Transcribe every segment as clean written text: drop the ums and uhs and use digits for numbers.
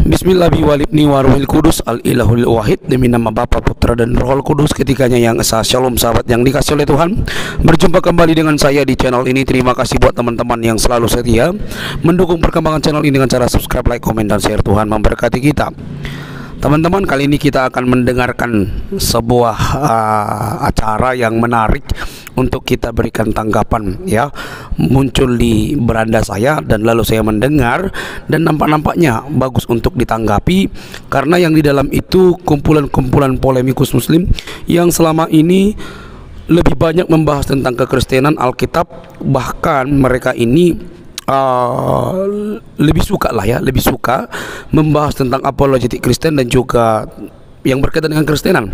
Bismillahirrahmanirrahim. Kudus al-ilahul wahid, demi nama Bapa, Putra dan Roh Kudus ketiganya yang esa. Shalom sahabat yang dikasih oleh Tuhan. Berjumpa kembali dengan saya di channel ini. Terima kasih buat teman-teman yang selalu setia mendukung perkembangan channel ini dengan cara subscribe, like, komen, dan share. Tuhan memberkati kita. Teman-teman, kali ini kita akan mendengarkan sebuah acara yang menarik untuk kita berikan tanggapan, ya. Muncul di beranda saya dan lalu saya mendengar, dan nampaknya bagus untuk ditanggapi karena yang di dalam itu kumpulan-kumpulan polemikus muslim yang selama ini lebih banyak membahas tentang kekristenan, Alkitab. Bahkan mereka ini lebih suka membahas tentang apologetik Kristen dan juga yang berkaitan dengan Kristenan.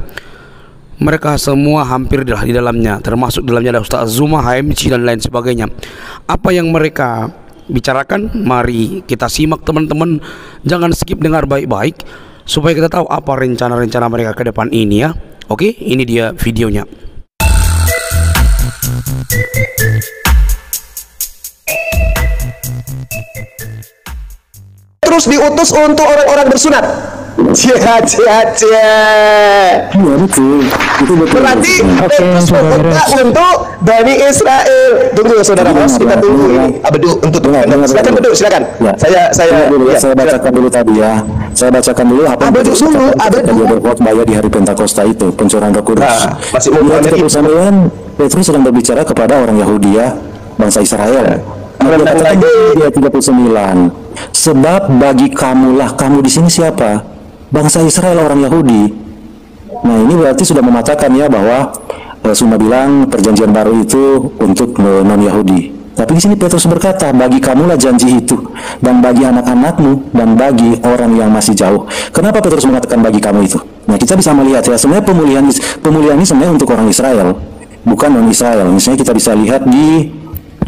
Mereka semua hampir di dalamnya, termasuk dalamnya ada Ustaz Zuma, HMC dan lain sebagainya. Apa yang mereka bicarakan, mari kita simak teman-teman. Jangan skip, dengar baik-baik supaya kita tahu apa rencana-rencana mereka ke depan ini, ya. Oke, ini dia videonya. Terus diutus untuk orang-orang bersunat. Iya betul. Itu betul. Berarti untuk Bani Israel. Tunggu saudara Mas, kita tunggu ini. Abedu untuk silakan Bedu, silakan. Ya. Saya bacakan dulu tadi ya. Saya bacakan dulu apa yang dia berkhotbah di hari Pentakosta itu, pencurahan Roh Kudus. Masih mau Petrus sedang berbicara kepada orang Yahudi, ya, bangsa Israel. Dia 39. Sebab bagi kamulah, kamu di sini siapa? Bangsa Israel, orang Yahudi. Nah, ini berarti sudah mematakan, ya, bahwa Suma bilang perjanjian baru itu untuk non-Yahudi. Tapi di sini Petrus berkata, bagi kamulah janji itu, dan bagi anak-anakmu, dan bagi orang yang masih jauh. Kenapa Petrus mengatakan bagi kamu itu? Nah, kita bisa melihat, ya, sebenarnya pemulihan ini sebenarnya untuk orang Israel, bukan non-Israel. Misalnya kita bisa lihat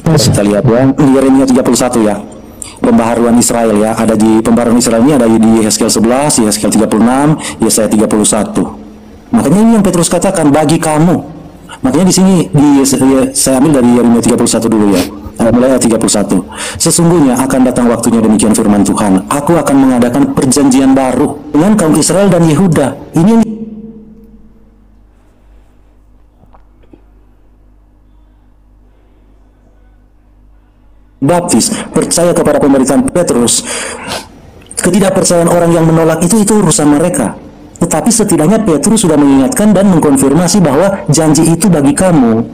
kita lihat, ya, di Yeremia 31, ya. Pembaharuan Israel, ya, ada di pembaharuan Israel ini ada di Yeskel 11, Yeskel 36, Yesaya 31. Makanya ini yang Petrus katakan bagi kamu. Makanya di sini saya ambil dari Yeremia 31 dulu, ya. Mulai ayat 31. Sesungguhnya akan datang waktunya, demikian firman Tuhan. Aku akan mengadakan perjanjian baru dengan kaum Israel dan Yehuda. Ini baptis, percaya kepada pemberitaan Petrus. Ketidakpercayaan orang yang menolak itu urusan mereka. Tetapi setidaknya Petrus sudah mengingatkan dan mengkonfirmasi bahwa janji itu bagi kamu.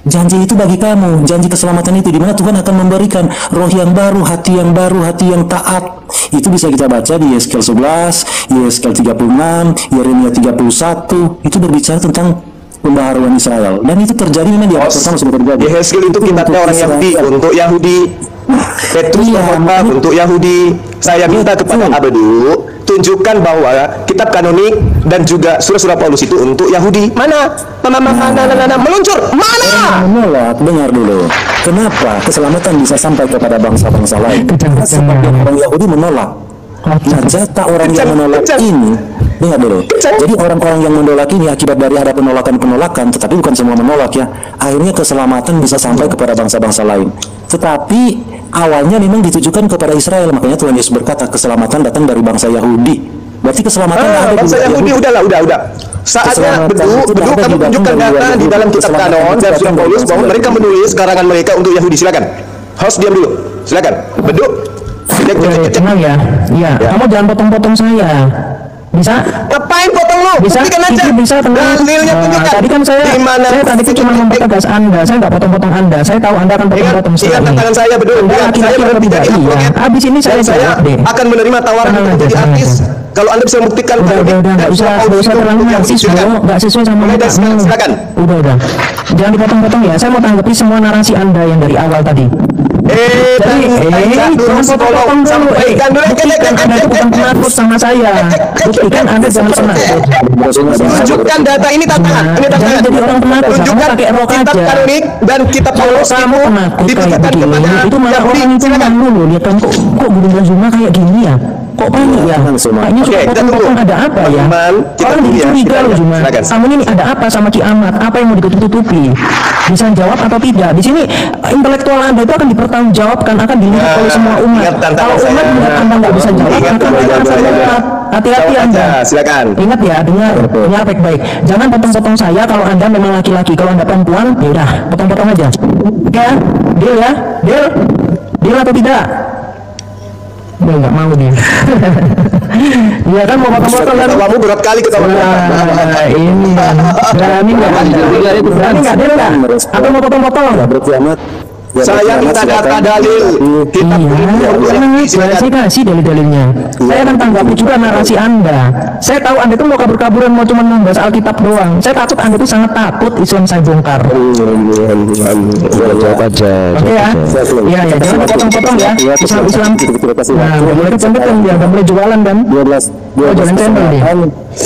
Janji itu bagi kamu, janji keselamatan itu, di mana Tuhan akan memberikan roh yang baru, hati yang baru, hati yang taat. Itu bisa kita baca di Yeskel 11, Yeskel 36, Yeremia 31. Itu berbicara tentang pembaharuan Israel, dan itu terjadi memang di abad pertama sudah terjadi. Yeskel itu kitabnya orang Yahudi, untuk Yahudi. Petrus berkhotbah untuk Yahudi. Saya minta kepada Abedu, tunjukkan bahwa kitab kanonik dan juga surah-surah Paulus itu untuk Yahudi. Mana? Meluncur. Mana? Menolak. Dengar dulu. Kenapa keselamatan bisa sampai kepada bangsa-bangsa lain? Karena sebagian orang Yahudi menolak. Nah, jatah orang yang menolak ini, dengar dulu. Jadi orang-orang yang menolak ini akibat dari ada penolakan, tetapi bukan semua menolak, ya. Akhirnya keselamatan bisa sampai kepada bangsa-bangsa lain. Tetapi awalnya memang ditujukan kepada Israel. Makanya Tuhan Yesus berkata keselamatan datang dari bangsa Yahudi. Berarti keselamatan ada bangsa Yahudi. Udah. Saatnya Bedu kamu tunjukkan data di dalam kitab kanon dan surah Paulus bahwa mereka menulis karangan mereka untuk Yahudi. Silakan. Host diam dulu. Silakan. Bedu. Tenang, ya. Iya, kamu jangan potong-potong saya. Bisa? Ngapain potong lu? Bisa? Bisa, tenang. Tadi kan saya tadi cuma mempertegas Anda. Saya nggak potong-potong Anda. Saya tahu Anda akan potong-potong saya. Ingat tantangan saya, Bedu. Saya tidak. Iya. Habis ini saya akan menerima tawaran untuk menjadi artis. Kalau Anda bisa membuktikan, udah, nggak usah terlalu narsis, nggak sesuai sama kamu. Silakan. Udah. Jangan dipotong-potong, ya. Saya mau tanggapi semua narasi Anda yang dari awal tadi. Jangan potong-potong dulu. Buktikan Anda bukan penakut sama saya. Buktikan Anda jangan penakut. Tunjukkan data ini, tantangan. Ini tantangan. Jadi orang penakut, tunjukkan pakai rok kitab aja. kanonik dan kitab Paulus kamu penakut kayak begini. Itu malah orang itu malu. Lihat kan kok Bunda Zuma kayak gini, ya. Kok panik ya? Kayaknya suka potong-potong, ada apa ya? Orang curiga loh Zuma. Kamu ini ada apa sama kiamat? Apa yang mau ditutup-tutupi? Bisa jawab atau tidak? Di sini intelektual Anda itu akan dipertanggungjawabkan, akan dilihat oleh semua umat. Kalau umat melihat Anda nggak bisa jawab, maka mereka akan melihat. Hati-hati Anda. Silakan. Ingat ya, dengar baik-baik. Jangan potong-potong saya kalau Anda memang laki-laki. Kalau Anda perempuan, ya udah, potong-potong aja. Oke ya? Deal ya? Deal atau tidak? Dia nggak mau dia. Dia kan mau potong-potong kan? Kamu berat kali ketawa. Ini kan. Berani nggak? Berani nggak? Deal nggak? Atau mau potong-potong? Berarti amat. Saya minta data dalil. Saya kasih dalil-dalilnya. Saya akan tanggapi juga narasi Anda. Saya tahu Anda itu mau kabur-kaburan, mau cuma membahas Alkitab doang. Saya takut Anda itu sangat takut Islam saya bongkar. Jawab aja. Oke ya. Iya, jangan potong-potong ya. Islam. Nah, boleh kecenderung ya, nggak boleh jualan kan? 12 jalan channel dia.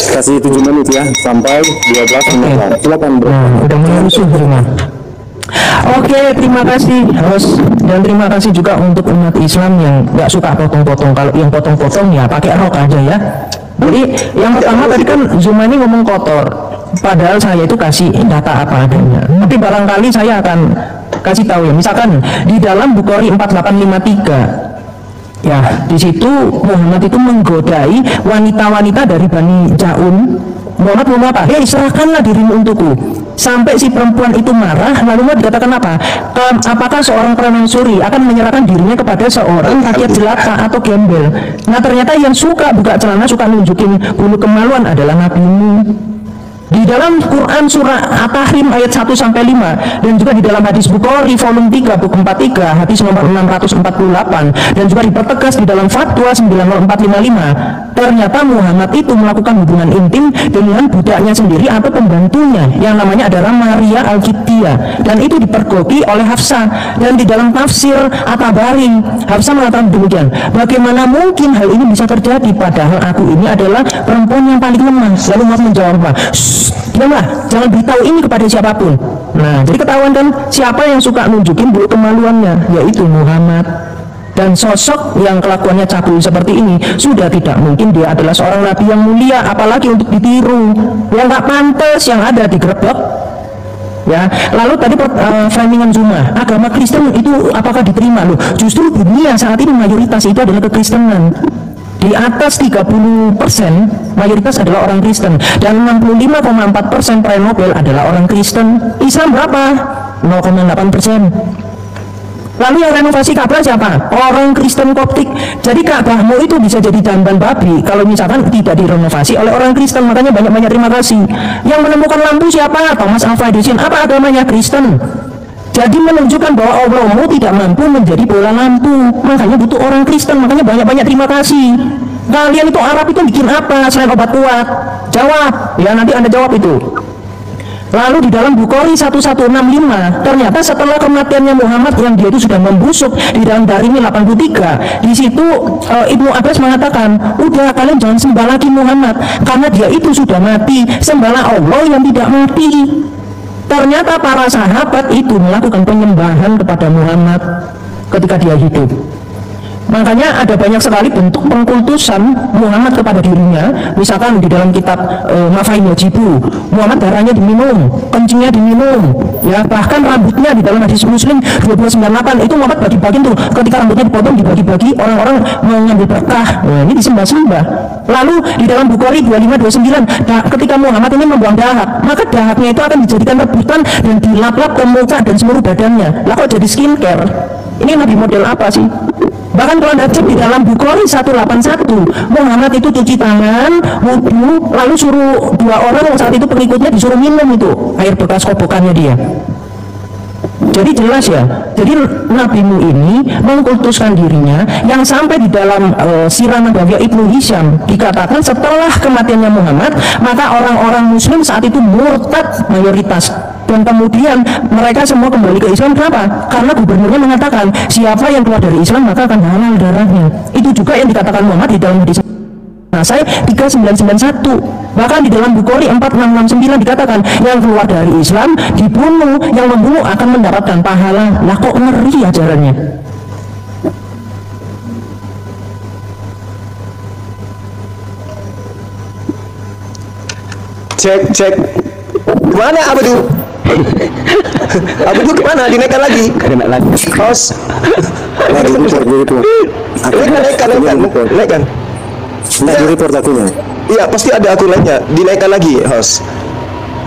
Kasih 7 menit ya sampai 12 menit. Silakan bro. Udah mulai rusuh rumah. Oke, terima kasih host, dan terima kasih juga untuk umat Islam yang nggak suka potong-potong. Kalau yang potong-potong ya pakai rok aja ya. Jadi yang pertama tadi kan Zuma ini ngomong kotor, padahal saya itu kasih data apa adanya. Tapi barangkali saya akan kasih tahu ya, misalkan di dalam Bukhari 4853 ya, di situ Muhammad itu menggodai wanita-wanita dari Bani Jaun. Muhammad mau apa? Serahkanlah dirimu untukku. Sampai si perempuan itu marah, lalu Muhammad dikatakan apa? Apakah seorang permaisuri akan menyerahkan dirinya kepada seorang rakyat jelata atau gembel? Nah ternyata yang suka buka celana, suka nunjukin bulu kemaluan adalah nabimu. Di dalam Quran surah At-Tahrim ayat 1-5 dan juga di dalam hadis Bukhari volume 3 buku 43 hadis nomor 648 dan juga dipertegas di dalam fatwa 90455, ternyata Muhammad itu melakukan hubungan intim dengan budaknya sendiri atau pembantunya yang namanya adalah Maria Al-Qibtiyah, dan itu dipergoki oleh Hafsah. Dan di dalam tafsir At-Tabari Hafsah mengatakan demikian, bagaimana mungkin hal ini bisa terjadi padahal aku ini adalah perempuan yang paling lemah. Lalu Muhammad menjawab apa? Diamlah, jangan beritahu ini kepada siapapun. Nah, jadi ketahuan kan siapa yang suka nunjukin bulu kemaluannya, yaitu Muhammad. Dan sosok yang kelakuannya cabul seperti ini sudah tidak mungkin dia adalah seorang nabi yang mulia, apalagi untuk ditiru. Yang nggak pantas yang ada digerebek. Ya, lalu tadi framingan Zuma, agama Kristen itu apakah diterima? Loh, justru dunia saat ini mayoritas itu adalah kekristenan. Di atas 30% mayoritas adalah orang Kristen, dan 65,4% peraih Nobel adalah orang Kristen. Islam berapa? 0,8%. Lalu yang renovasi Ka'bah siapa? Orang Kristen Koptik. Jadi Ka'bahmu itu bisa jadi jamban babi kalau misalkan tidak direnovasi oleh orang Kristen. Makanya banyak-banyak terima kasih. Yang menemukan lampu siapa? Thomas Alva Edison. Apa agamanya? Kristen. Jadi menunjukkan bahwa Allahmu tidak mampu menjadi bola lampu, makanya butuh orang Kristen. Makanya banyak-banyak terima kasih. Kalian itu Arab itu bikin apa selain obat kuat? Jawab, ya nanti Anda jawab itu. Lalu di dalam Bukhari 1165, ternyata setelah kematiannya Muhammad yang dia itu sudah membusuk di dalam Darimi 83, di situ Ibnu Abbas mengatakan, udah kalian jangan sembah lagi Muhammad karena dia itu sudah mati, sembahlah Allah yang tidak mati. Ternyata para sahabat itu melakukan penyembahan kepada Muhammad ketika dia hidup. Makanya ada banyak sekali bentuk pengkultusan Muhammad kepada dirinya. Misalkan di dalam kitab Mafahim Yajibu, Muhammad darahnya diminum, kencingnya diminum, ya bahkan rambutnya di dalam hadis Muslim 1298 itu Muhammad bagi-bagi tuh, ketika rambutnya dipotong dibagi-bagi, orang-orang mengambil berkah. Nah, ini disembah-sembah. Lalu di dalam Bukhari 2529, ketika Muhammad ini membuang dahak, maka dahaknya itu akan dijadikan rebutan dan dilap-lap ke muka dan seluruh badannya. Lah kok jadi skincare? Ini Nabi model apa sih? Bahkan kalau Anda cek di dalam Bukhari 181, Muhammad itu cuci tangan, wudhu, lalu suruh dua orang yang saat itu pengikutnya disuruh minum itu air bekas kobokannya dia. Jadi jelas ya, jadi nabimu ini mengkultuskan dirinya, yang sampai di dalam Sirah Nabawiyah Ibnu Hisham dikatakan setelah kematiannya Muhammad, maka orang-orang muslim saat itu murtad mayoritas, dan kemudian mereka semua kembali ke Islam. Kenapa? Karena gubernurnya mengatakan siapa yang keluar dari Islam maka akan halal darahnya. Itu juga yang dikatakan Muhammad di dalam hadis Nasai 3991. Bahkan di dalam Bukhari 4669 dikatakan yang keluar dari Islam dibunuh, yang membunuh akan mendapatkan pahala. Lah kok ngeri ajarannya. Cek. Kemana Abdu? Abdu kemana? Dinaikkan lagi. Kena lagi. Host. Lagi report itu. Naikkan. Lagi report akunya. Iya, pasti ada akun lainnya. Dinaikkan lagi, host.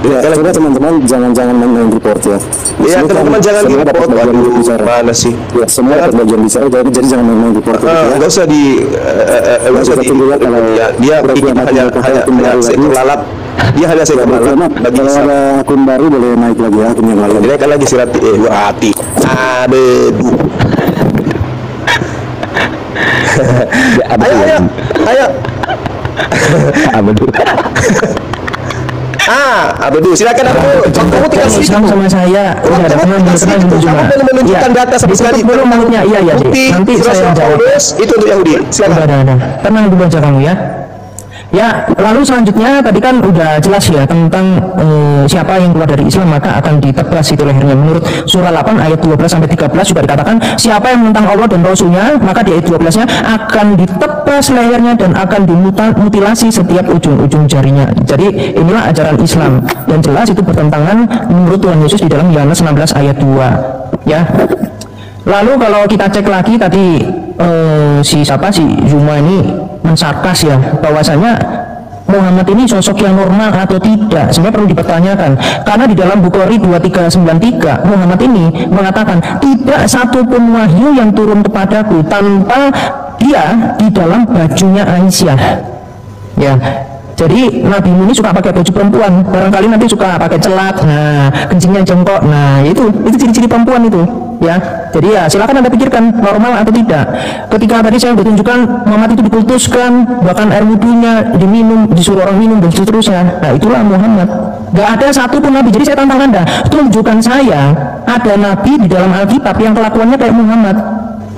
Ya, coba teman-teman jangan main report ya. Iya, teman-teman jangan semua dapat report. bagian Waduh, bicara. mana sih? Ya, semua dapat bagian bicara, jadi jangan main report gitu ya. Enggak usah di dia hanya seekor lalat. Dia hanya seekor lalat bagi Kalau Islam. ada akun baru boleh naik lagi ya, akun yang lain. Dinaikkan lagi Sirati Hati. Abedu. Ayo. Abedu. Abedu, silakan Abedu. Kamu tinggal sini. Islam sama saya. Udah ada tenang cuma. Kamu belum menunjukkan data sama sekali. Belum mulutnya. Iya, Bukti nanti saya jawab. Itu untuk Yahudi. Silakan. Ada. Tenang dulu aja kamu ya. Ya, lalu selanjutnya tadi kan udah jelas ya tentang siapa yang keluar dari Islam maka akan ditebas itu lehernya. Menurut surah 8 ayat 12 sampai 13 juga dikatakan siapa yang menentang Allah dan Rasulnya maka di ayat 12-nya akan ditebas lehernya dan akan dimutilasi setiap ujung-ujung jarinya. Jadi inilah ajaran Islam dan jelas itu bertentangan menurut Tuhan Yesus di dalam Yohanes 16 ayat 2 ya. Lalu kalau kita cek lagi tadi si Zuma ini mensarkas ya bahwasanya Muhammad ini sosok yang normal atau tidak. Sebenarnya perlu dipertanyakan karena di dalam Bukhari 2393 Muhammad ini mengatakan tidak satupun wahyu yang turun kepadaku tanpa dia di dalam bajunya Aisyah ya. Jadi Nabi ini suka pakai baju perempuan, barangkali nanti suka pakai celak, nah kencingnya jongkok, nah itu ciri-ciri perempuan itu, ya. Jadi ya silakan Anda pikirkan normal atau tidak. Ketika tadi saya tunjukkan Muhammad itu dikultuskan, bahkan air wudhunya diminum, disuruh orang minum dan seterusnya. Nah itulah Muhammad. Gak ada satupun Nabi. Jadi saya tantang Anda, tunjukkan saya ada Nabi di dalam Alkitab yang kelakuannya kayak Muhammad.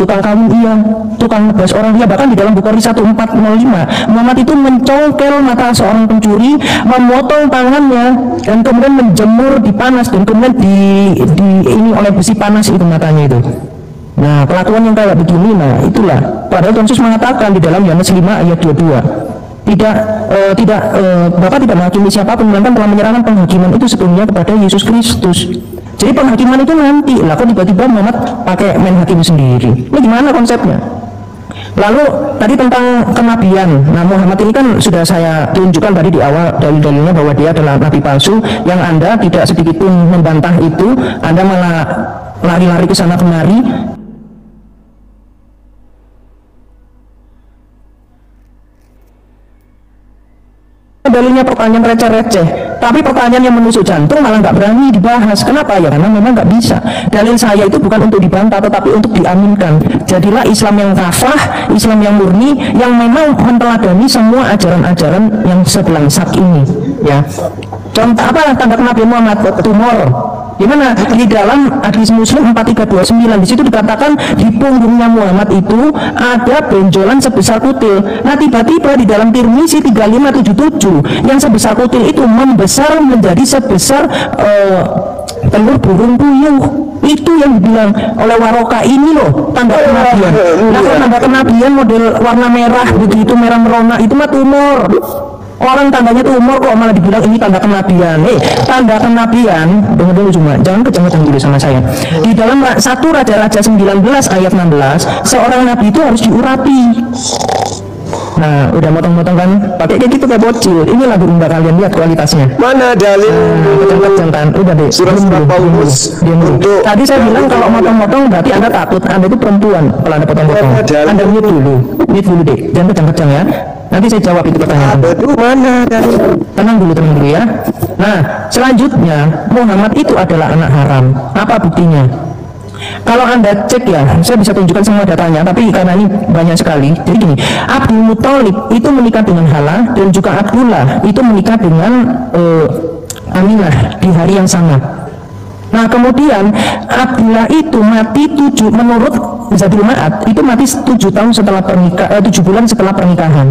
Tukang kawin iya, tukang ngebas orang iya. Bahkan di dalam Bukhari 1405 Muhammad itu mencongkel mata seorang pencuri, memotong tangannya dan kemudian menjemur di panas dan kemudian ini oleh besi panas itu matanya itu. Nah kelakuan yang kayak begini, nah itulah padahal Tuhan Yesus mengatakan di dalam Yohanes 5 ayat 22 Bapak tidak menghakimi siapapun melainkan telah menyerahkan penghakiman itu sepenuhnya kepada Yesus Kristus. Jadi penghakiman itu nanti lah kok tiba-tiba Muhammad pakai main hakim sendiri. Ini gimana konsepnya? Lalu tadi tentang kenabian. Nah Muhammad ini kan sudah saya tunjukkan tadi di awal dalil-dalilnya bahwa dia adalah nabi palsu yang Anda tidak sedikit pun membantah itu. Anda malah lari-lari ke sana kemari. Dalilnya pertanyaan receh-receh, tapi pertanyaan yang menusuk jantung malah nggak berani dibahas. Kenapa ya? Karena memang nggak bisa. Dalil saya itu bukan untuk dibantah, tetapi untuk diaminkan. Jadilah Islam yang kafah, Islam yang murni, yang memang menteladani semua ajaran-ajaran yang sebelangsat ini. Ya. Contoh apa tanda Nabi Muhammad? Tumor. Di mana? Di dalam hadis Muslim 4329 di situ dikatakan di punggungnya Muhammad itu ada benjolan sebesar kutil. Nah tiba-tiba di dalam Tirmizi 3577 yang sebesar kutil itu membesar menjadi sebesar telur burung puyuh. Itu yang dibilang oleh Waroka ini loh tanda kenabian. Nah kalau tanda kenabian model warna merah begitu merah merona itu mah tumor. Orang tandanya tumor kok malah dibilang ini tanda kenabian. Tanda kenabian, dengar dulu cuma, jangan keceng-keceng dulu sama saya. Di dalam 1 Raja-Raja 19 ayat 16, seorang nabi itu harus diurapi. Nah, udah motong-motong kan, pakai kayak gitu kayak bocil. Inilah burung kalian lihat kualitasnya. Mana dalil? Keceng-keceng kan, udah deh. Surah Paulus. Tadi saya bilang kalau motong-motong berarti Anda takut, Anda itu perempuan kalau Anda potong-potong. Anda mute dulu deh, jangan keceng-keceng ya. Nanti saya jawab itu pertanyaan. Mana? Tenang dulu ya. Nah, selanjutnya Muhammad itu adalah anak haram. Apa buktinya? Kalau Anda cek ya, saya bisa tunjukkan semua datanya, tapi karena ini banyak sekali. Jadi gini, Abdul Muthalib itu menikah dengan Hala dan juga Abdullah itu menikah dengan Aminah di hari yang sama. Nah kemudian Abdullah itu mati menurut Zadul Ma'ad itu mati 7 tahun setelah 7 bulan setelah pernikahan.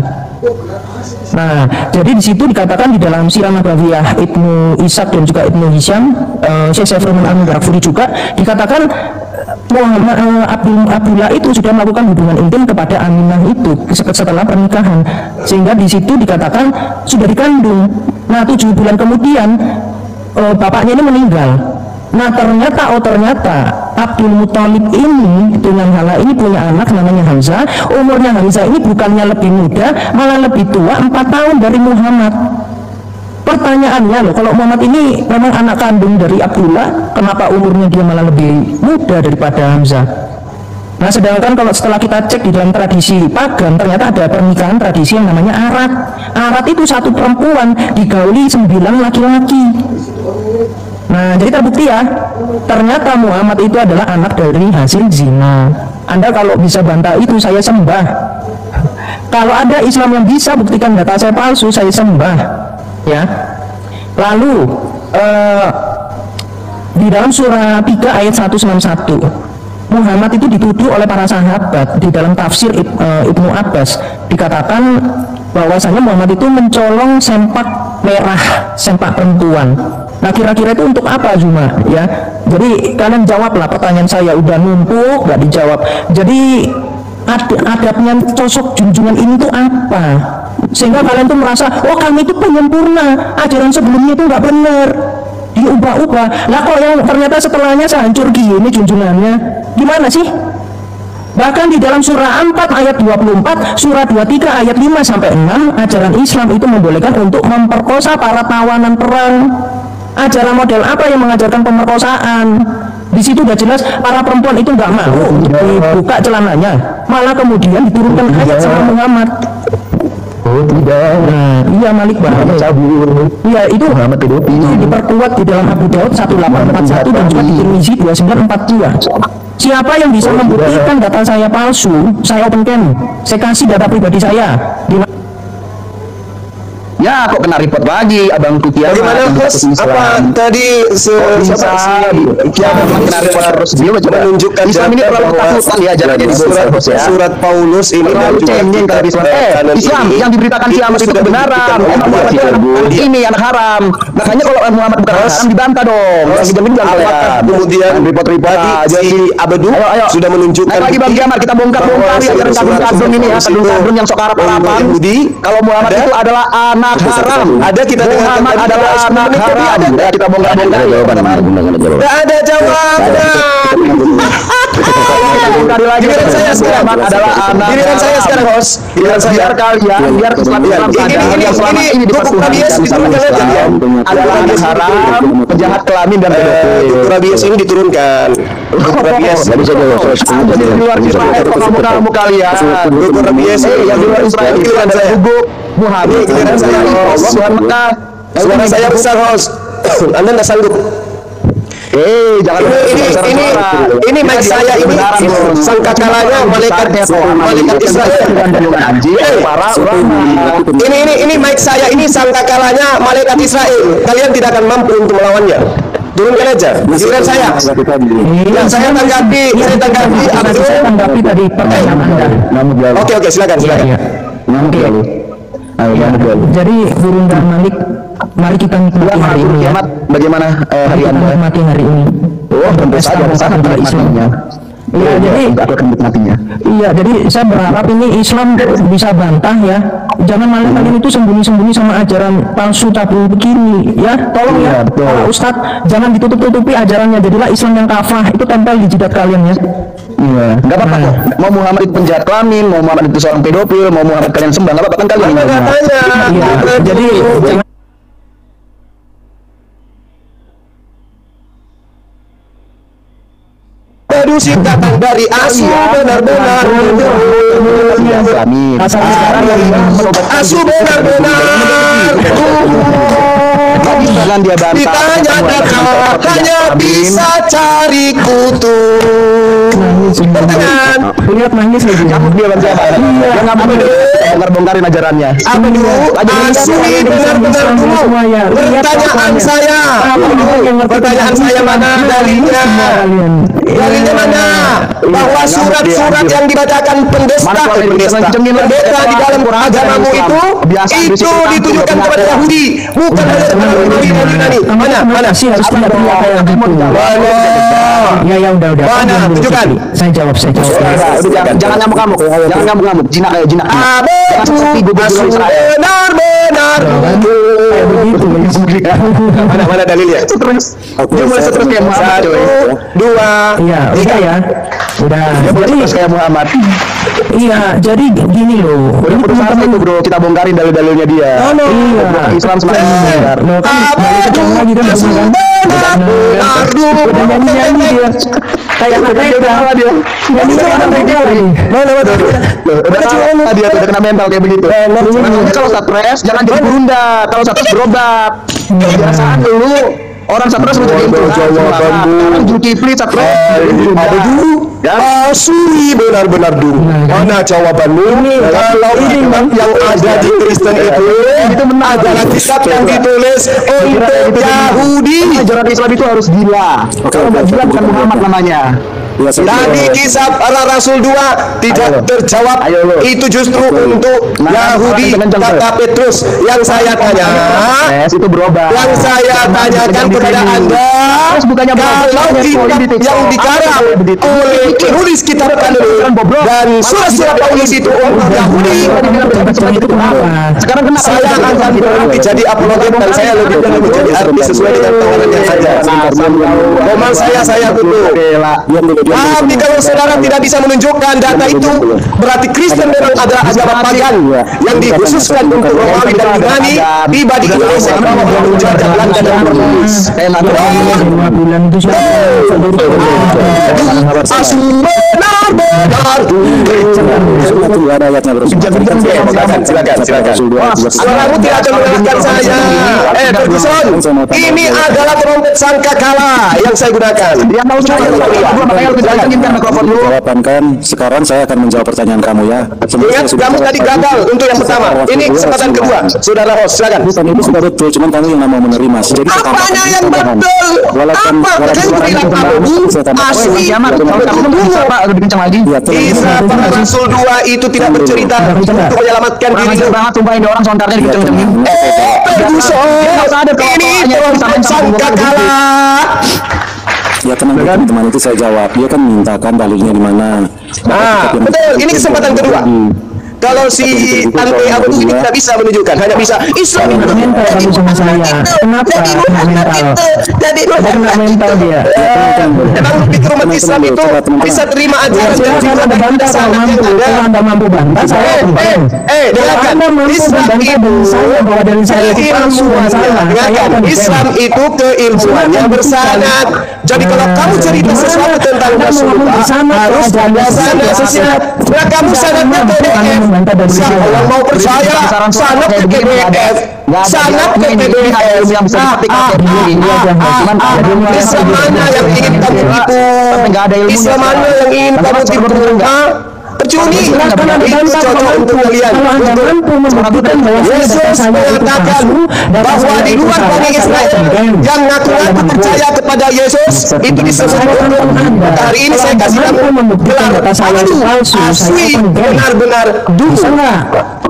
Nah jadi di situ dikatakan di dalam Sirah Nabawiyah Ibnu Ishaq dan juga Ibnu Hisham, Syekh Saiful Al-Mubarakfuri juga dikatakan Abdullah itu sudah melakukan hubungan intim kepada Aminah itu setelah pernikahan, sehingga di situ dikatakan sudah dikandung. Nah 7 bulan kemudian bapaknya ini meninggal. Nah ternyata Abdul Muthalib ini dengan Hala ini punya anak namanya Hamzah. Umurnya Hamzah ini bukannya lebih muda, malah lebih tua 4 tahun dari Muhammad. Pertanyaannya loh, kalau Muhammad ini memang anak kandung dari Abdullah, kenapa umurnya dia malah lebih muda daripada Hamzah? Nah sedangkan kalau setelah kita cek di dalam tradisi pagan, ternyata ada pernikahan tradisi yang namanya arat. Arat itu satu perempuan digauli 9 laki-laki. Nah jadi terbukti ya, ternyata Muhammad itu adalah anak dari hasil zina. Anda kalau bisa bantah itu, saya sembah. Kalau ada Islam yang bisa buktikan data saya palsu, saya sembah. Ya. Lalu di dalam surah 3 ayat 161, Muhammad itu dituduh oleh para sahabat. Di dalam tafsir Ibnu Abbas dikatakan bahwasanya Muhammad itu mencolong sempak merah, sempak perempuan. Nah kira-kira itu untuk apa Zuma? Ya, jadi kalian jawablah pertanyaan saya, udah numpuk nggak dijawab. Jadi adabnya sosok junjungan ini tuh apa? Sehingga kalian tuh merasa, oh kami itu penyempurna, ajaran sebelumnya itu nggak benar, diubah-ubah. Lah kok yang ternyata setelahnya sehancur gini junjungannya, gimana sih? Bahkan di dalam surah 4 ayat 24, surah 23 ayat 5 sampai 6, ajaran Islam itu membolehkan untuk memperkosa para tawanan perang. Ajaran model apa yang mengajarkan pemerkosaan? Di situ udah jelas para perempuan itu nggak mau dibuka celananya, malah kemudian diturunkan ayat sama Muhammad. Oh tidak. Nah, iya Malik Bahar. Iya itu Muhammad pedofil. Diperkuat di dalam Abu Daud 1841 dan juga di Tirmizi 2942. Siapa yang bisa membuktikan data saya palsu? Saya open cam. Saya kasih data pribadi saya. Ya, kok kena report lagi, Abang Kukiamat. Bagaimana host? Apa tadi Kiamat kena report terus dia menunjukkan Islam ini terlalu ketakutan ya jalannya di surat Paulus ini terlalu cengeng kalau Islam yang diberitakan kiamat itu kebenaran. Ini yang haram. Makanya kalau Muhammad bukan haram dibantah dong. Dijamin apakah kemudian report-report si Abdu sudah menunjukkan lagi Bang Kiamat kita bongkar-bongkar ya kadun-kadun ini ya kadun-kadun yang sok Arab-Araban. Kalau Muhammad itu adalah anak haram. Ada kita dengar Muhammad adalah anak haram. Ada kita bongkar-bongkar jawaban. Tidak ada jawaban. Giliran saya sekarang adalah anak. Giliran saya sekarang host. Giliran saya biar kalian biar Islam ini Dr. Rabies diturunkan aja ya. Adalah anak haram, penjahat kelamin dan pedofil. Dr. Rabies ini diturunkan. Dr. Rabies jadi di luar Israel kamu kalian. Dr. Rabies yang di luar Israel itu adalah hukum Muhammad. Giliran saya Tuhan Mekah. Suara saya besar host. Anda nggak sanggup. Jangan ini mic saya ini sangkakalanya malaikat Israel. Ini mic saya ini sangkakalanya malaikat Israel. Kalian tidak akan mampu untuk melawannya. Turunkan aja. Giliran saya. Dan saya tanggapi tadi pertanyaan Anda. Oke, silakan. Jadi burung dan Malik, mari kita nikmati hari ini ya. Bagaimana hari Anda? Nikmati hari ini. Tentu saja antara Islamnya. Iya, jadi aku akan menikmatinya. Iya, jadi saya berharap ini Islam bisa bantah ya. Jangan malah kalian itu sembunyi-sembunyi sama ajaran palsu tabu begini ya. Tolong ya, Pak Ustadz, jangan ditutup-tutupi ajarannya. Jadilah Islam yang kafah itu tempel di jidat kalian ya. Iya, nggak apa-apa kok. Mau Muhammad itu penjahat kelamin, mau Muhammad itu seorang pedofil, mau Muhammad kalian sembah, nggak apa-apa kan kalian. Iya, jadi singkatan dari asu benar-benar asu benar-benar ditanya hanya bisa cari kutu. Pertanyaan lihat nangis lagi dia nggak mau bongkar-bongkarin ajarannya. Asu benar-benar dulu. Pertanyaan saya mana darinya mana? Bahwa surat-surat yang dibacakan pendeta di dalam agamamu itu ditujukan kepada Yahudi, bukan Yunani. Mana sih harus tidak ya udah mana tunjukkan. Saya jawab jangan ngamuk-ngamuk jinak kayak jinak benar-benar kayak begitu. Mana dalilnya? Dia mulai stres kayak Muhammad. 1, 2, Iya, udah ya. Udah. Jadi kayak Muhammad. iya, jadi gini loh. Udah putus asa itu bro, kita bongkarin dalil-dalilnya dia. Iya. Islam semakin benar. Lo kan lagi kan udah nyanyi dia. Kayak mereka dia. Nyanyi kayak mereka lagi. Dia udah kena mental kayak begitu. Makanya kalau stres jangan jadi gurunda. Kalau stres berobat. Kebiasaan dulu orang stres menjadi orang Zulkifli stres. Apa dulu? Asli benar-benar dulu. Mana jawabanmu? Kalau yang ada di Kristen itu adalah kitab yang ditulis untuk Yahudi. Ajaran Islam itu harus gila. Kalau nggak gila bukan Muhammad namanya. Tadi kisah para Rasul 2 tidak terjawab. Itu justru untuk Yahudi, kata Petrus. Yang saya tanya, itu berubah. yang saya tanyakan kepada Anda, kalau kitab yang dikarang oleh penulis kitab Kanun dan surat-surat Paulus itu untuk Yahudi, Sekarang kenapa saya akan berhenti jadi apologet dan saya lebih dulu menjadi artis sesuai dengan tawaran yang saja. Komang saya tutup. Tapi kalau saudara tidak bisa menunjukkan data itu, berarti Kristen memang adalah agama pagan yang dikhususkan untuk Romawi dan Yunani tiba di Indonesia bahwa menjajah Belanda dan Portugis. bulan itu Silakan. Suaramu tidak akan mengalahkan saya. Ferguson, ini adalah trompet sangkakala yang saya gunakan. Yang mau Jawaban kan, sekarang saya akan menjawab pertanyaan kamu ya. Ingat, kamu tadi gagal untuk yang pertama. Ini kesempatan kedua. Saudara host, silakan. Itu sudah betul, cuman kamu yang nggak mau menerima. Jadi apanya yang betul? Apa? Kan bilang kamu asli. lebih kencang lagi. Kisah para Rasul 2 itu tidak bercerita untuk menyelamatkan diri. Banget sumpah ini orang sontarnya dikenceng-kencengin. Ferguson, ini trompet sangkakala. Ya tenang teman-teman, itu saya jawab. Dia kan mintakan dalilnya di mana. Betul. Ini kesempatan kedua. Kalau si Tante Abu ini tidak bisa menunjukkan, hanya bisa Islam itu mental kamu sama saya. Kenapa kena mental? jadi Kena mental dia. emang pikir umat Islam itu bisa terima ajaran dan Saya ada bantah kalau mampu. Kalau Anda mampu bantah, saya dengarkan, Anda mampu Islam membantah itu dan saya bahwa dari saya itu palsu dan salah. dengarkan, Islam itu keilmuannya bersanad. Jadi kalau kamu cerita sesuatu tentang Rasulullah harus ada sesuatu. Nah, kamu sanadnya PDF. Siapa yang mau percaya sanad ke PDF, sanad ke PDF. Islam mana yang ingin kamu tipu? Islam mana yang ingin kamu tipu? Percuni, itu cocok untuk kalian. Yesus mengatakan bahwa di luar Bani Israel yang ngaku-ngaku percaya kepada Yesus itu disebut. Hari ini saya kasih kamu gelar asli, benar-benar dulu.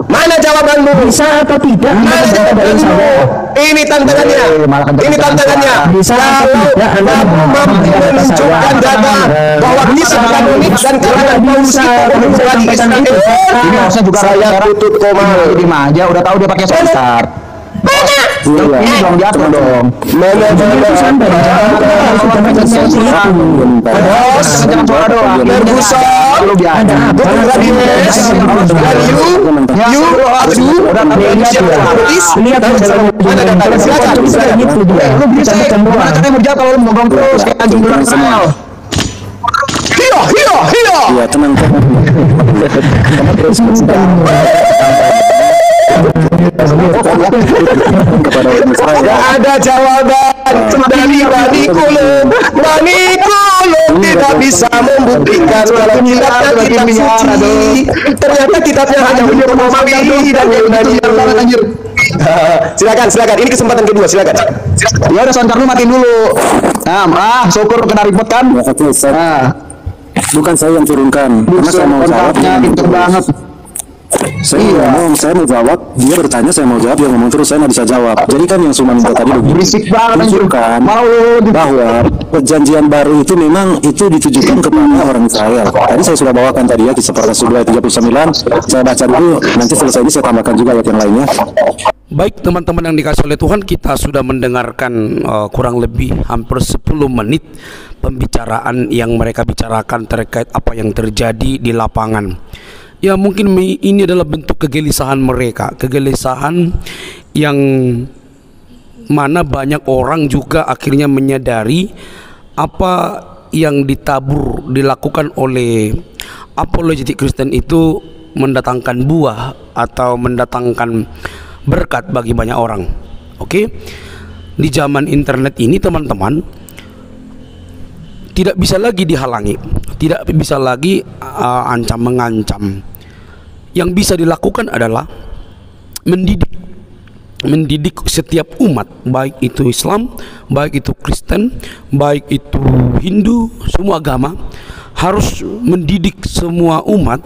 Mana jawabanmu? Bisa atau tidak? Mana jawabanmu? Ini tantangannya. Ini tantangannya. Kalau kamu mampu menunjukkan data bahwa kisah kanonik dan kalangan Paulus itu Bani Israel, ini harusnya juga saya tutup koma. Di aja udah tahu dia pakai sostar. Ini dong jatuh dong. Jangan suara doang. Ferguson, Lu biasa. Lihat mana datanya? Silakan. Lu bisa gimana caranya berjawab kalau lu ngomong terus kayak anjing bulan Israel. Ya tenang. Tidak ada jawaban dari Bani Kulum. Bani Kulum tidak bisa membuktikan kalau kitabnya kitab suci. Ternyata kitabnya hanya untuk Romawi dan Yunani. Silakan. Ini kesempatan kedua. Silakan. Ya udah sontar lu matiin dulu. Nah, syukur kena ribet kan? Bukan saya yang turunkan. Karena saya mau jawab. Pinter banget. Saya mau jawab, dia bertanya, saya mau jawab, dia ngomong terus, saya nggak bisa jawab. Jadi kan yang Suman minta tadi begini, Berisik banget anjir. menunjukkan bahwa perjanjian baru itu memang itu ditujukan kepada orang Israel. Tadi saya sudah bawakan tadi ya, kisah para Rasul 2 ayat 39. Saya baca dulu, nanti selesai ini saya tambahkan juga ayat yang lainnya. Baik teman-teman yang dikasih oleh Tuhan, kita sudah mendengarkan kurang lebih hampir 10 menit pembicaraan yang mereka bicarakan terkait apa yang terjadi di lapangan. Ya, mungkin ini adalah bentuk kegelisahan mereka, kegelisahan yang mana banyak orang juga akhirnya menyadari apa yang dilakukan oleh apologetik Kristen itu mendatangkan buah atau mendatangkan berkat bagi banyak orang. Oke, di zaman internet ini teman-teman tidak bisa lagi dihalangi, tidak bisa lagi ancam mengancam. Yang bisa dilakukan adalah mendidik setiap umat, baik itu Islam, baik itu Kristen, baik itu Hindu, semua agama harus mendidik semua umat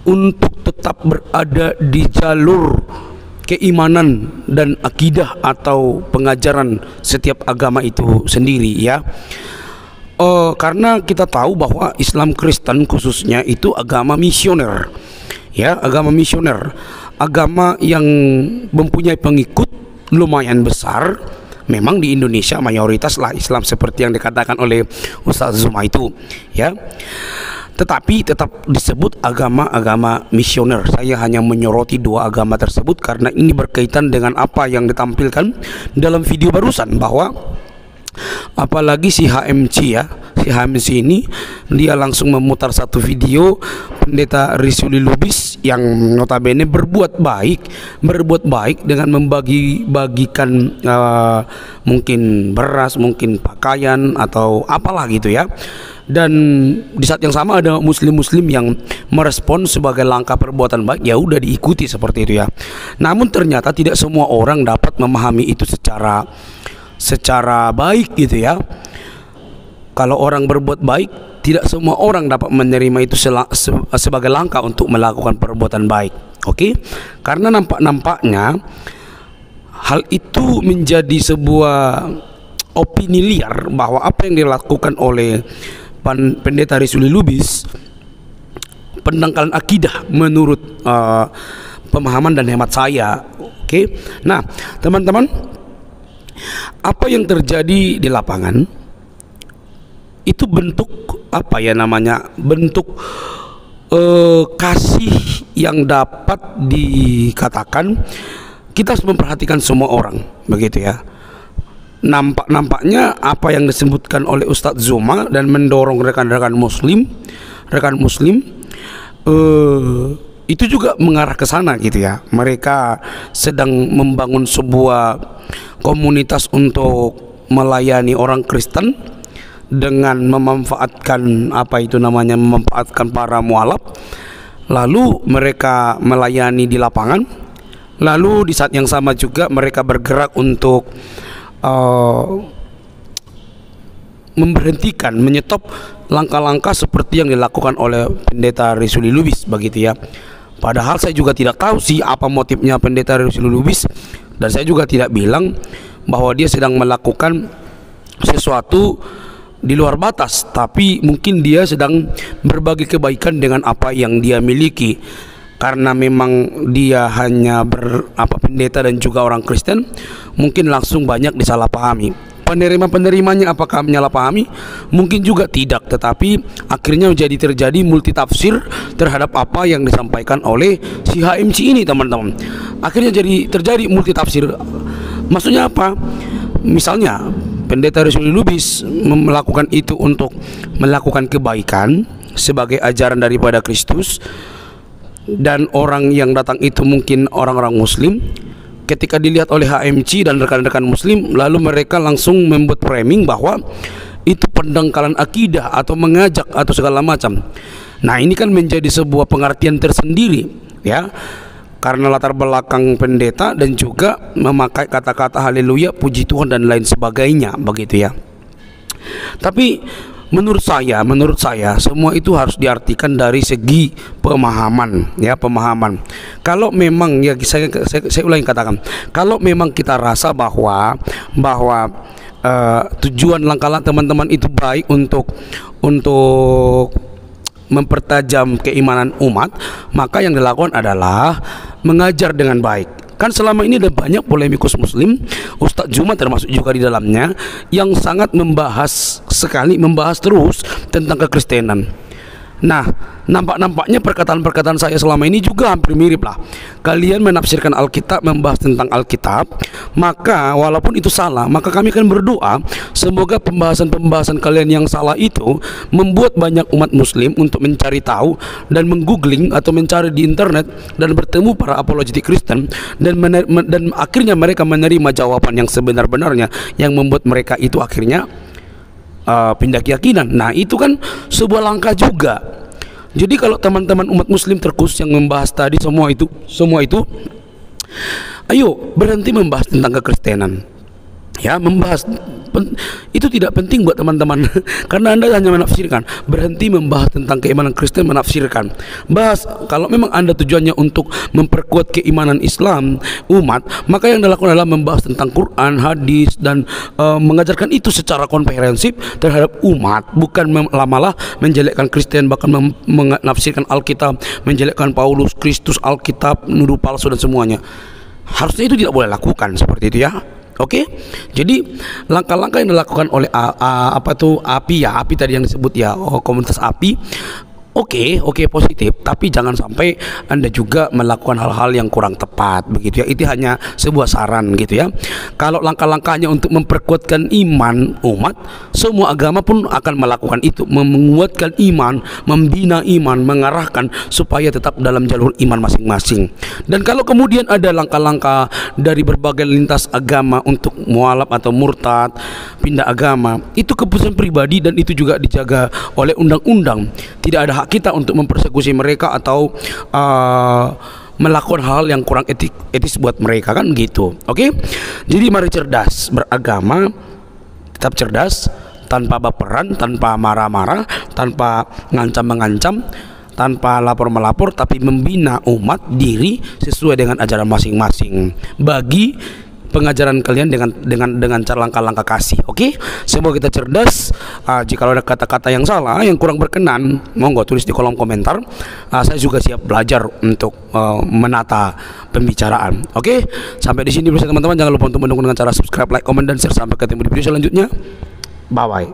untuk tetap berada di jalur keimanan dan akidah atau pengajaran setiap agama itu sendiri, ya. Karena kita tahu bahwa Islam Kristen khususnya itu agama misioner, ya, agama misioner, agama yang mempunyai pengikut lumayan besar. Memang di Indonesia mayoritas lah Islam seperti yang dikatakan oleh Ustaz Zuma itu, ya. Tetapi tetap disebut agama-agama misioner. Saya hanya menyoroti dua agama tersebut karena ini berkaitan dengan apa yang ditampilkan dalam video barusan, bahwa apalagi si HMC, ya, si HMC ini dia langsung memutar satu video Pendeta Risuli Lubis yang notabene berbuat baik dengan membagi-bagikan mungkin beras, mungkin pakaian atau apalah gitu, ya. Dan di saat yang sama ada muslim-muslim yang merespon sebagai langkah perbuatan baik, ya udah diikuti seperti itu, ya. Namun ternyata tidak semua orang dapat memahami itu secara baik gitu, ya. Kalau orang berbuat baik, tidak semua orang dapat menerima itu sebagai langkah untuk melakukan perbuatan baik. Oke? Karena nampaknya hal itu menjadi sebuah opini liar bahwa apa yang dilakukan oleh Pendeta Risuli Lubis pendangkalan akidah menurut pemahaman dan hemat saya. Oke? Nah, teman-teman, apa yang terjadi di lapangan itu bentuk apa ya namanya, bentuk kasih yang dapat dikatakan kita harus memperhatikan semua orang, begitu, ya. Nampaknya apa yang disebutkan oleh Ustadz Zuma dan mendorong rekan muslim itu juga mengarah ke sana, gitu, ya. Mereka sedang membangun sebuah komunitas untuk melayani orang Kristen dengan memanfaatkan memanfaatkan para mualaf. Lalu mereka melayani di lapangan. Lalu di saat yang sama juga mereka bergerak untuk memberhentikan, menyetop langkah-langkah seperti yang dilakukan oleh Pendeta Risuli Lubis, begitu, ya. Padahal saya juga tidak tahu sih apa motifnya Pendeta Risuli Lubis, dan saya juga tidak bilang bahwa dia sedang melakukan sesuatu di luar batas, tapi mungkin dia sedang berbagi kebaikan dengan apa yang dia miliki. Karena memang dia hanya pendeta dan juga orang Kristen, mungkin langsung banyak disalahpahami. Penerima-penerimanya apakah menyalahpahami? Mungkin juga tidak, tetapi akhirnya terjadi multitafsir terhadap apa yang disampaikan oleh si HMC ini, teman-teman. Akhirnya terjadi multitafsir. Maksudnya apa? Misalnya Pendeta Risuli Lubis melakukan itu untuk melakukan kebaikan sebagai ajaran daripada Kristus, dan orang yang datang itu mungkin orang-orang muslim. Ketika dilihat oleh HMC dan rekan-rekan muslim, lalu mereka langsung membuat framing bahwa itu pendangkalan akidah atau mengajak atau segala macam. Nah, ini kan menjadi sebuah pengertian tersendiri, ya, karena latar belakang pendeta dan juga memakai kata-kata haleluya, puji Tuhan dan lain sebagainya, begitu, ya. Tapi menurut saya semua itu harus diartikan dari segi pemahaman, ya, pemahaman. Kalau memang, ya, saya ulangi katakan, kalau memang kita rasa bahwa tujuan langkah-langkah teman-teman itu baik untuk mempertajam keimanan umat, maka yang dilakukan adalah mengajar dengan baik. Kan selama ini ada banyak polemikus muslim, Ustadz Juma termasuk juga di dalamnya, yang sangat membahas terus tentang kekristenan. Nah, nampaknya perkataan-perkataan saya selama ini juga hampir mirip lah. Kalian menafsirkan Alkitab, membahas tentang Alkitab, maka walaupun itu salah, maka kami akan berdoa semoga pembahasan-pembahasan kalian yang salah itu membuat banyak umat muslim untuk mencari tahu dan menggoogling atau mencari di internet dan bertemu para apologetik Kristen, dan akhirnya mereka menerima jawaban yang sebenar-benarnya, yang membuat mereka itu akhirnya pindah keyakinan. Nah, itu kan sebuah langkah juga. Jadi kalau teman-teman umat muslim terkhusus yang membahas tadi semua itu, ayo berhenti membahas tentang kekristenan. Ya, membahas itu tidak penting buat teman-teman karena Anda hanya menafsirkan. Berhenti membahas tentang keimanan Kristen, menafsirkan. Bahas kalau memang Anda tujuannya untuk memperkuat keimanan Islam umat, maka yang dilakukan adalah membahas tentang Quran, hadis, dan mengajarkan itu secara komprehensif terhadap umat, bukan malah menjelekkan Kristen, bahkan menafsirkan Alkitab, menjelekkan Paulus, Kristus, Alkitab, nuduh palsu dan semuanya. Harusnya itu tidak boleh lakukan seperti itu ya. Oke, jadi langkah-langkah yang dilakukan oleh API tadi yang disebut ya, komunitas API. Oke, positif, tapi jangan sampai Anda juga melakukan hal-hal yang kurang tepat begitu ya. Itu hanya sebuah saran gitu ya. Kalau langkah-langkahnya untuk memperkuatkan iman umat, semua agama pun akan melakukan itu, menguatkan iman, membina iman, mengarahkan supaya tetap dalam jalur iman masing-masing. Dan kalau kemudian ada langkah-langkah dari berbagai lintas agama untuk mualaf atau murtad, pindah agama, itu keputusan pribadi dan itu juga dijaga oleh undang-undang. Tidak ada hak kita untuk mempersekusi mereka atau melakukan hal yang kurang etis buat mereka, kan gitu. Oke? Jadi mari cerdas beragama, tetap cerdas, tanpa baperan, tanpa marah-marah, tanpa ngancam-mengancam, tanpa lapor-melapor, tapi membina umat diri sesuai dengan ajaran masing-masing. Bagi pengajaran kalian dengan cara langkah-langkah kasih. Oke? Semoga kita cerdas. Jika ada kata-kata yang salah, yang kurang berkenan, monggo tulis di kolom komentar. Saya juga siap belajar untuk menata pembicaraan. Oke? Sampai di sini bersama teman-teman. Jangan lupa untuk mendukung dengan cara subscribe, like, comment, dan share. Sampai ketemu di video selanjutnya. Bye bye.